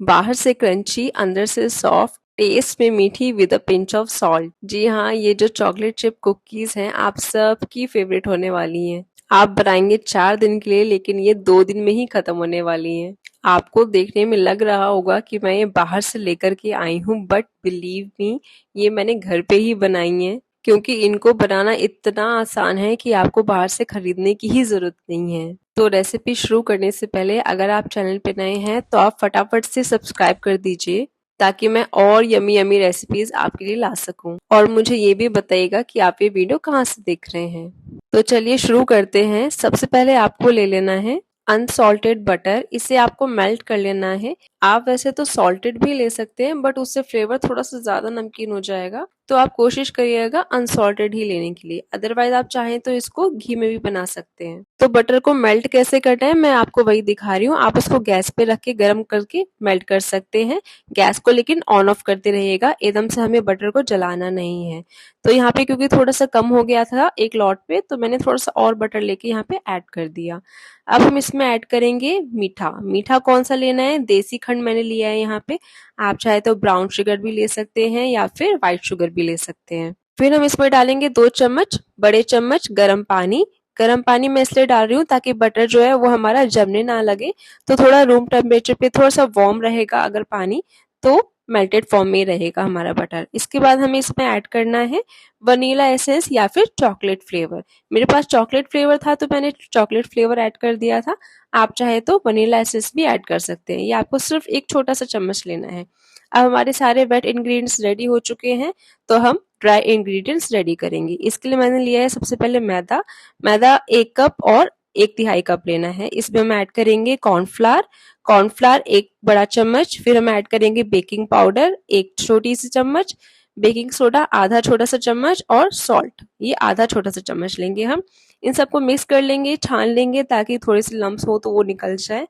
बाहर से क्रंची, अंदर से सॉफ्ट, टेस्ट में मीठी with a pinch of salt. जी हाँ, ये जो चॉकलेट चिप कुकीज हैं आप सबकी फेवरेट होने वाली हैं। आप बनाएंगे 4 दिन के लिए, लेकिन ये 2 दिन में ही खत्म होने वाली हैं। आपको देखने में लग रहा होगा कि मैं ये बाहर से लेकर के आई हूँ, बट बिलीव मी, ये मैंने घर पे ही बनाई हैं, क्योंकि इनको बनाना इतना आसान है कि आपको बाहर से खरीदने की ही जरूरत नहीं है। तो रेसिपी शुरू करने से पहले अगर आप चैनल पे नए हैं तो आप फटाफट से सब्सक्राइब कर दीजिए, ताकि मैं और यमी यमी रेसिपीज आपके लिए ला सकूं। और मुझे ये भी बताइएगा कि आप ये वीडियो कहाँ से देख रहे हैं। तो चलिए शुरू करते हैं। सबसे पहले आपको ले लेना है अनसॉल्टेड बटर। इसे आपको मेल्ट कर लेना है। आप वैसे तो सॉल्टेड भी ले सकते हैं, बट उससे फ्लेवर थोड़ा सा ज्यादा नमकीन हो जाएगा, तो आप कोशिश करिएगा अनसॉल्टेड ही लेने के लिए। अदरवाइज आप चाहें तो इसको घी में भी बना सकते हैं। तो बटर को मेल्ट कैसे करना है मैं आपको वही दिखा रही हूँ। आप इसको गैस पे रख के गर्म करके मेल्ट कर सकते हैं। गैस को लेकिन ऑन ऑफ करते रहिएगा, एकदम से हमें बटर को जलाना नहीं है। तो यहाँ पे क्योंकि थोड़ा सा कम हो गया था एक लॉट पे, तो मैंने थोड़ा सा और बटर लेके यहाँ पे ऐड कर दिया। अब हम इसमें ऐड करेंगे मीठा। मीठा कौन सा लेना है? देसी खंड मैंने लिया है यहाँ पे। आप चाहे तो ब्राउन शुगर भी ले सकते हैं या फिर व्हाइट शुगर भी ले सकते हैं। फिर हम इसमें डालेंगे 2 चम्मच बड़े चम्मच गर्म पानी। गर्म पानी मैं इसलिए डाल रही हूँ ताकि बटर जो है वो हमारा जमने ना लगे। तो थोड़ा रूम टेम्परेचर पे थोड़ा सा वार्म रहेगा अगर पानी, तो मेल्टेड फॉर्म में रहेगा हमारा बटर। इसके बाद हमें इसमें ऐड करना है वनीला एसेंस या फिर चॉकलेट फ्लेवर। मेरे पास चॉकलेट फ्लेवर था तो मैंने चॉकलेट फ्लेवर ऐड कर दिया था। आप चाहे तो वनीला एसेंस भी ऐड कर सकते हैं। ये आपको सिर्फ एक छोटा सा चम्मच लेना है। अब हमारे सारे वेट इंग्रेडिएंट्स रेडी हो चुके हैं, तो हम ड्राई इंग्रेडिएंट्स रेडी करेंगे। इसके लिए मैंने लिया है सबसे पहले मैदा। मैदा 1 कप और 1/2 कप लेना है। इसमें हम ऐड करेंगे कॉर्नफ्लावर। कॉर्नफ्लावर 1 बड़ा चम्मच। फिर हम ऐड करेंगे बेकिंग पाउडर 1 छोटी सी चम्मच, बेकिंग सोडा आधा छोटा सा चम्मच, और सॉल्ट ये आधा छोटा सा चम्मच लेंगे हम। इन सबको मिक्स कर लेंगे, छान लेंगे ताकि थोड़े से लम्स हो तो वो निकल जाए।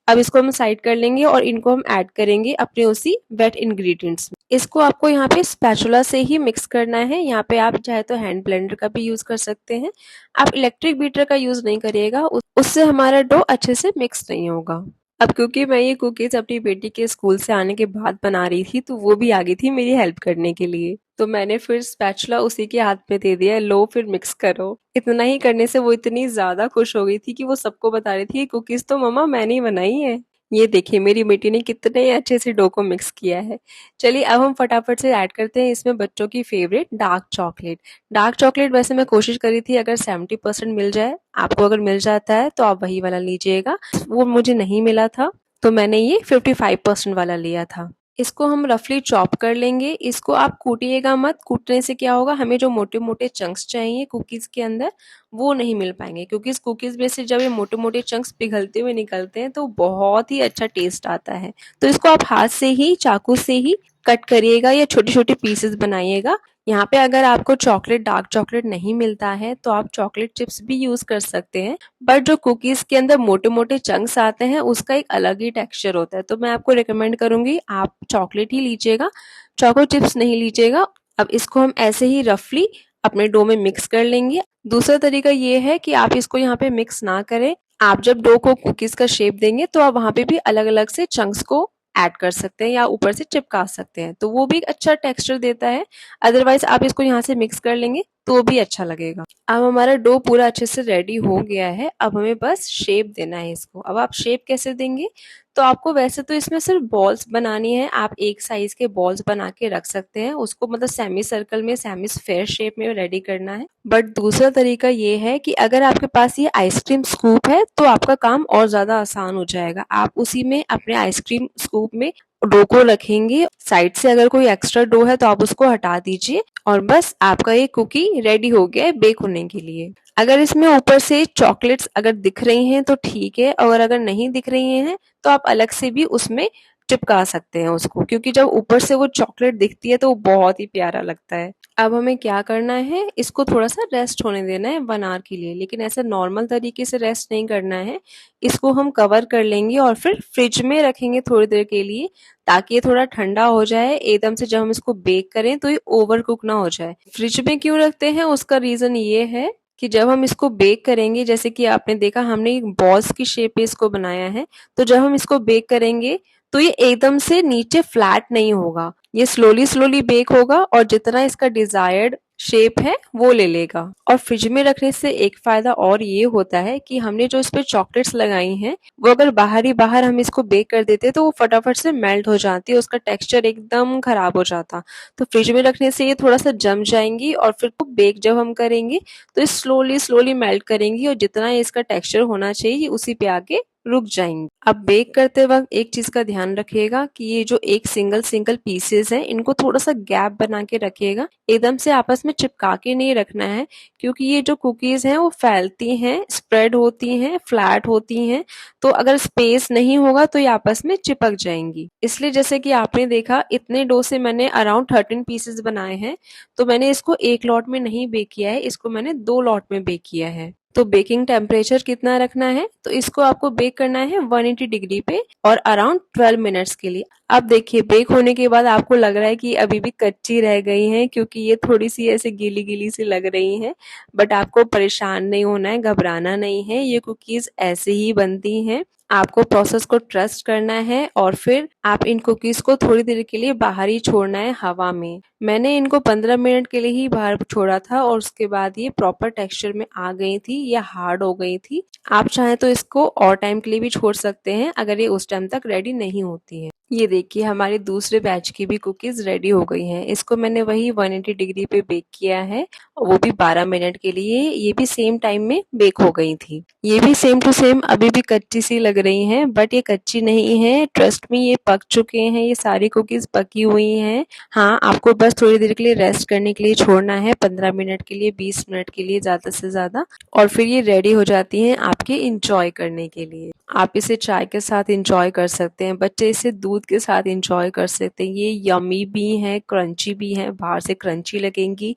अब इसको हम साइड कर लेंगे और इनको हम ऐड करेंगे अपने उसी वेट इंग्रेडिएंट्स में। इसको आपको यहाँ पे स्पैचुला से ही मिक्स करना है। यहाँ पे आप चाहे तो हैंड ब्लेंडर का भी यूज कर सकते हैं। आप इलेक्ट्रिक बीटर का यूज नहीं करिएगा, उससे हमारा डो अच्छे से मिक्स नहीं होगा। अब क्योंकि मैं ये कुकीज अपनी बेटी के स्कूल से आने के बाद बना रही थी, तो वो भी आ गई थी मेरी हेल्प करने के लिए। तो मैंने फिर स्पैचुला उसी के हाथ में दे दिया, लो फिर मिक्स करो। इतना ही करने से वो इतनी ज्यादा खुश हो गई थी कि वो सबको बता रही थी, कुकीज तो मम्मा मैंने ही बनाई है। ये देखिए मेरी बेटी ने कितने अच्छे से डो को मिक्स किया है। चलिए अब हम फटाफट से ऐड करते हैं इसमें बच्चों की favourite dark chocolate. Dark chocolate वैसे मैं कोशिश करी थी अगर 70% मिल जाए। आपको अगर मिल जाता है तो आप वही वाला लीजिएगा। वो मुझे नहीं मिला था, तो मैंने ये 55% वाला लिया था। इसको हम रफली चॉप कर लेंगे। इसको आप कूटिएगा मत। कूटने से क्या होगा, हमें जो मोटे मोटे चंक्स चाहिए कुकीज के अंदर वो नहीं मिल पाएंगे, क्योंकि इस कुकीज में से जब ये मोटे मोटे चंक्स पिघलते हुए निकलते हैं तो बहुत ही अच्छा टेस्ट आता है। तो इसको आप हाथ से ही, चाकू से ही कट करिएगा या छोटे छोटे पीसेस बनाइएगा। यहाँ पे अगर आपको चॉकलेट, डार्क चॉकलेट नहीं मिलता है तो आप चॉकलेट चिप्स भी यूज कर सकते हैं, बट जो कुकीज के अंदर मोटे मोटे चंक्स आते हैं उसका एक अलग ही टेक्सचर होता है। तो मैं आपको रिकमेंड करूंगी आप चॉकलेट ही लीजिएगा, चॉको चिप्स नहीं लीजिएगा। अब इसको हम ऐसे ही रफली अपने डो में मिक्स कर लेंगे। दूसरा तरीका ये है कि आप इसको यहाँ पे मिक्स ना करें। आप जब डो को कुकीज का शेप देंगे तो आप वहां पे भी अलग अलग से चंक्स को ऐड कर सकते हैं या ऊपर से चिपका सकते हैं, तो वो भी एक अच्छा टेक्सचर देता है। अदरवाइज आप इसको यहाँ से मिक्स कर लेंगे तो भी अच्छा लगेगा। अब हमारा डो पूरा अच्छे से रेडी हो गया है। अब हमें बस शेप देना है इसको। अब आप शेप कैसे देंगे, तो आपको वैसे तो इसमें सिर्फ बॉल्स बनानी है। आप एक साइज के बॉल्स बना के रख सकते हैं, उसको मतलब सेमी सर्कल में, सेमी स्फेयर शेप में रेडी करना है। बट दूसरा तरीका ये है कि अगर आपके पास ये आइसक्रीम स्कूप है तो आपका काम और ज्यादा आसान हो जाएगा। आप उसी में अपने आइसक्रीम स्कूप में डो को रखेंगे। साइड से अगर कोई एक्स्ट्रा डो है तो आप उसको हटा दीजिए और बस आपका ये कुकी रेडी हो गया है बेक होने के लिए। अगर इसमें ऊपर से चॉकलेट्स अगर दिख रही हैं तो ठीक है, और अगर नहीं दिख रही हैं तो आप अलग से भी उसमें चिपका सकते हैं उसको, क्योंकि जब ऊपर से वो चॉकलेट दिखती है तो वो बहुत ही प्यारा लगता है। अब हमें क्या करना है, इसको थोड़ा सा रेस्ट होने देना है 1 आवर के लिए, लेकिन ऐसे नॉर्मल तरीके से रेस्ट नहीं करना है। इसको हम कवर कर लेंगे और फिर फ्रिज में रखेंगे थोड़ी देर के लिए, ताकि ये थोड़ा ठंडा हो जाए। एकदम से जब हम इसको बेक करें तो ये ओवर कुक ना हो जाए। फ्रिज में क्यों रखते हैं उसका रीजन ये है कि जब हम इसको बेक करेंगे, जैसे कि आपने देखा हमने एक बॉल्स की शेप में इसको बनाया है, तो जब हम इसको बेक करेंगे तो ये एकदम से नीचे फ्लैट नहीं होगा, ये स्लोली स्लोली बेक होगा और जितना इसका डिजायर्ड शेप है वो ले लेगा। और फ्रिज में रखने से एक फायदा और ये होता है कि हमने जो इस पे चॉकलेट्स लगाई हैं वो अगर बाहर ही बाहर हम इसको बेक कर देते तो वो फटाफट से मेल्ट हो जाती है, उसका टेक्सचर एकदम खराब हो जाता। तो फ्रिज में रखने से ये थोड़ा सा जम जाएंगी और फिर को बेक जब हम करेंगे तो ये स्लोली स्लोली मेल्ट करेंगी और जितना इसका टेक्सचर होना चाहिए उसी पे आके रुक जाएंगी। अब बेक करते वक्त एक चीज का ध्यान रखिएगा कि ये जो एक सिंगल सिंगल पीसेस हैं इनको थोड़ा सा गैप बना के रखिएगा, एकदम से आपस में चिपका के नहीं रखना है, क्योंकि ये जो कुकीज हैं वो फैलती हैं, स्प्रेड होती हैं, फ्लैट होती हैं, तो अगर स्पेस नहीं होगा तो ये आपस में चिपक जाएंगी। इसलिए जैसे कि आपने देखा इतने डो से मैंने अराउंड 13 पीसेस बनाए हैं, तो मैंने इसको एक लॉट में नहीं बेक किया है, इसको मैंने 2 लॉट में बेक किया है। तो बेकिंग टेम्परेचर कितना रखना है, तो इसको आपको बेक करना है 180 डिग्री पे और अराउंड 12 मिनट्स के लिए। अब देखिए बेक होने के बाद आपको लग रहा है कि अभी भी कच्ची रह गई हैं, क्योंकि ये थोड़ी सी ऐसे गीली गीली सी लग रही हैं, बट आपको परेशान नहीं होना है, घबराना नहीं है, ये कुकीज ऐसे ही बनती हैं। आपको प्रोसेस को ट्रस्ट करना है और फिर आप इन कुकीज को थोड़ी देर के लिए बाहर ही छोड़ना है हवा में। मैंने इनको 15 मिनट के लिए ही बाहर छोड़ा था और उसके बाद ये प्रॉपर टेक्सचर में आ गई थी या हार्ड हो गई थी। आप चाहें तो इसको और टाइम के लिए भी छोड़ सकते हैं अगर ये उस टाइम तक रेडी नहीं होती है। ये देखिए हमारी दूसरे बैच की भी कुकीज रेडी हो गई हैं। इसको मैंने वही 180 डिग्री पे बेक किया है, वो भी 12 मिनट के लिए। ये भी सेम टाइम में बेक हो गई थी। ये भी सेम टू सेम अभी भी कच्ची सी लग रही हैं, बट ये कच्ची नहीं है, ट्रस्ट में ये पक चुके हैं, ये सारी कुकीज पकी हुई हैं। हाँ, आपको बस थोड़ी देर के लिए रेस्ट करने के लिए छोड़ना है, 15 मिनट के लिए, 20 मिनट के लिए ज्यादा से ज्यादा, और फिर ये रेडी हो जाती हैं आपके इंजॉय करने के लिए। आप इसे चाय के साथ इंजॉय कर सकते हैं, बच्चे इसे दूध के साथ इंजॉय कर सकते हैं। ये यमी भी हैं, क्रंची भी हैं, बाहर से क्रंची लगेंगी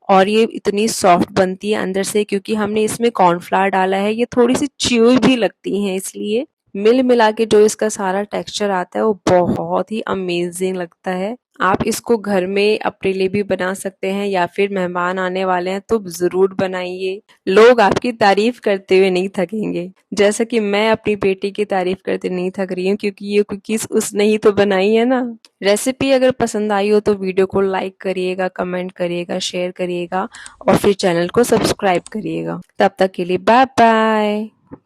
और ये इतनी सॉफ्ट बनती है अंदर से, क्योंकि हमने इसमें कॉर्नफ्लावर डाला है, ये थोड़ी सी च्यूई भी लगती हैं, इसलिए मिल मिला के जो इसका सारा टेक्सचर आता है वो बहुत ही अमेजिंग लगता है। आप इसको घर में अपने लिए भी बना सकते हैं या फिर मेहमान आने वाले हैं तो जरूर बनाइए, लोग आपकी तारीफ करते हुए नहीं थकेंगे, जैसा कि मैं अपनी बेटी की तारीफ करते नहीं थक रही हूँ, क्योंकि ये कुकीज उसने ही तो बनाई है ना। रेसिपी अगर पसंद आई हो तो वीडियो को लाइक करिएगा, कमेंट करिएगा, शेयर करिएगा और फिर चैनल को सब्सक्राइब करिएगा। तब तक के लिए बाय बाय,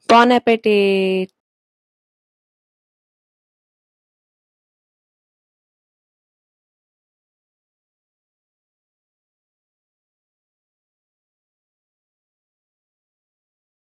बॉन एपेटिट।